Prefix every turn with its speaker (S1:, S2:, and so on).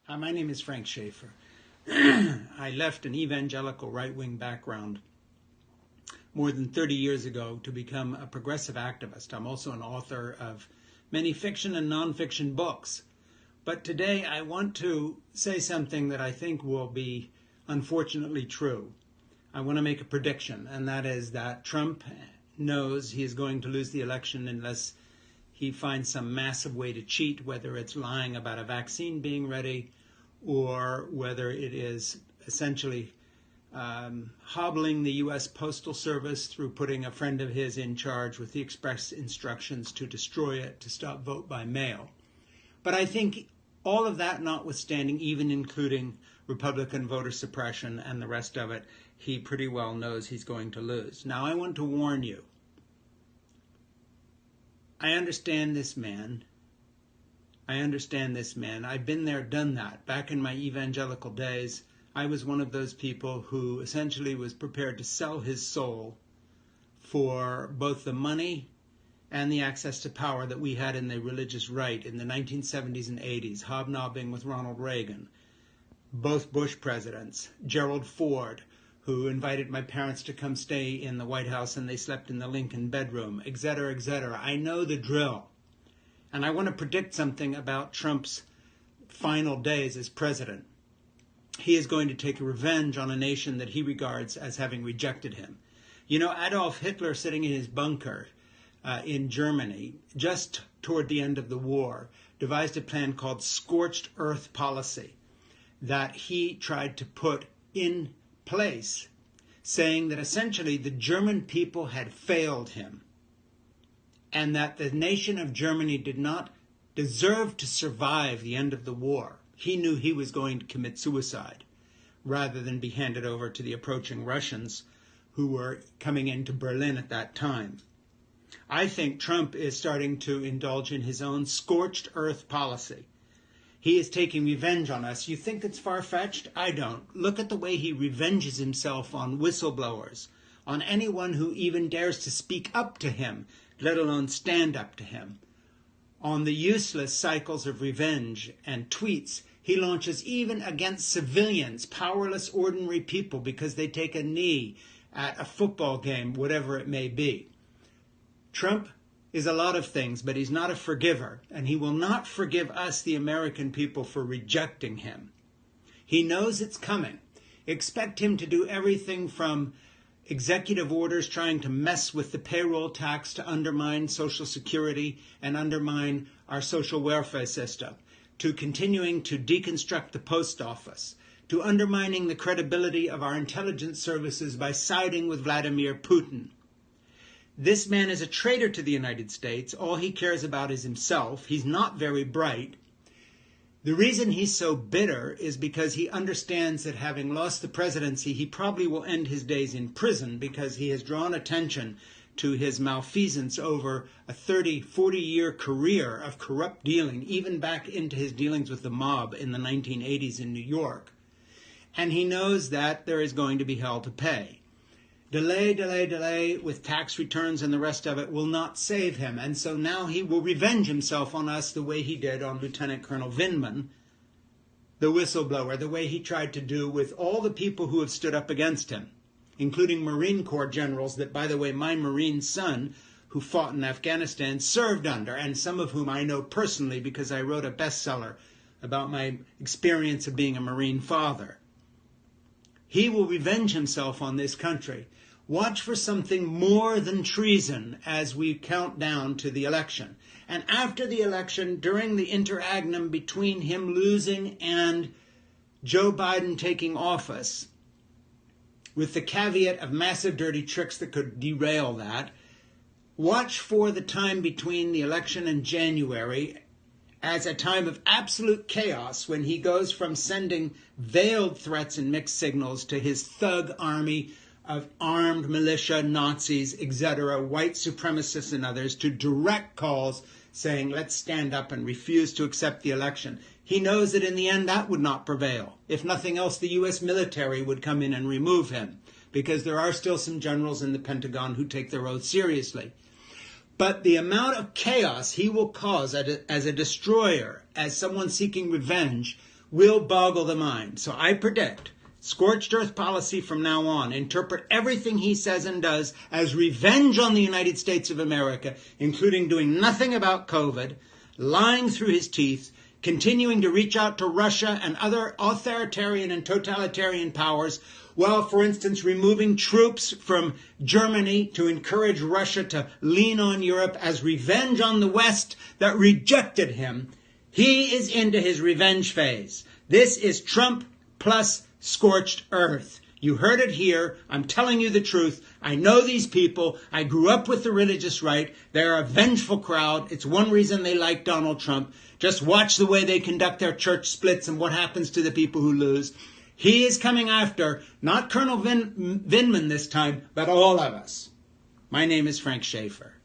S1: My name is Frank Schaeffer. I left an evangelical right-wing background more than 30 years ago to become a progressive activist. I'm also an author of many fiction and nonfiction books. But today I want to say something that I think will be unfortunately true. I want to make a prediction, and that is that Trump knows he is going to lose the election unless he finds some massive way to cheat, whether it's lying about a vaccine being ready or whether it is essentially hobbling the U.S. Postal Service through putting a friend of his in charge with the express instructions to destroy it, to stop vote by mail. But I think all of that notwithstanding, even including Republican voter suppression and the rest of it, he pretty well knows he's going to lose. Now, I want to warn you. I understand this man. I've been there, done that. Back in my evangelical days, I was one of those people who essentially was prepared to sell his soul for both the money and the access to power that we had in the religious right in the 1970s and 80s, hobnobbing with Ronald Reagan, both Bush presidents, Gerald Ford, who invited my parents to come stay in the White House and they slept in the Lincoln bedroom, etc., etc. I know the drill. And I want to predict something about Trump's final days as president. He is going to take revenge on a nation that he regards as having rejected him. You know, Adolf Hitler, sitting in his bunker in Germany, just toward the end of the war, devised a plan called scorched earth policy that he tried to put in place, saying that essentially the German people had failed him and that the nation of Germany did not deserve to survive the end of the war. He knew he was going to commit suicide rather than be handed over to the approaching Russians who were coming into Berlin at that time. I think Trump is starting to indulge in his own scorched earth policy. He is taking revenge on us. You think it's far-fetched? I don't. Look at the way he revenges himself on whistleblowers, on anyone who even dares to speak up to him, let alone stand up to him. On the useless cycles of revenge and tweets he launches even against civilians, powerless, ordinary people, because they take a knee at a football game, whatever it may be. Trump is a lot of things, but he's not a forgiver, and he will not forgive us, the American people, for rejecting him. He knows it's coming. Expect him to do everything from executive orders trying to mess with the payroll tax to undermine Social Security and undermine our social welfare system, to continuing to deconstruct the post office, to undermining the credibility of our intelligence services by siding with Vladimir Putin. This man is a traitor to the United States. All he cares about is himself. He's not very bright. The reason he's so bitter is because he understands that having lost the presidency, he probably will end his days in prison because he has drawn attention to his malfeasance over a 30, 40-year career of corrupt dealing, even back into his dealings with the mob in the 1980s in New York. And he knows that there is going to be hell to pay. Delay with tax returns and the rest of it will not save him. And so now he will revenge himself on us the way he did on Lieutenant Colonel Vindman, the whistleblower, the way he tried to do with all the people who have stood up against him, including Marine Corps generals that, by the way, my Marine son, who fought in Afghanistan, served under, and some of whom I know personally because I wrote a bestseller about my experience of being a Marine father. He will revenge himself on this country. Watch for something more than treason as we count down to the election. And after the election, during the interregnum between him losing and Joe Biden taking office, with the caveat of massive dirty tricks that could derail that, watch for the time between the election and January as a time of absolute chaos when he goes from sending veiled threats and mixed signals to his thug army of armed militia, Nazis, etc., white supremacists and others, to direct calls saying, let's stand up and refuse to accept the election. He knows that in the end that would not prevail. If nothing else, the U.S. military would come in and remove him, because there are still some generals in the Pentagon who take their oath seriously. But the amount of chaos he will cause as a destroyer, as someone seeking revenge, will boggle the mind. So I predict scorched earth policy from now on. Interpret everything he says and does as revenge on the United States of America, including doing nothing about COVID, lying through his teeth, continuing to reach out to Russia and other authoritarian and totalitarian powers, while, for instance, removing troops from Germany to encourage Russia to lean on Europe as revenge on the West that rejected him. He is into his revenge phase. This is Trump plus scorched earth. You heard it here. I'm telling you the truth. I know these people. I grew up with the religious right. They're a vengeful crowd. It's one reason they like Donald Trump. Just watch the way they conduct their church splits and what happens to the people who lose. He is coming after, not Colonel Vindman this time, but all of us. My name is Frank Schaeffer.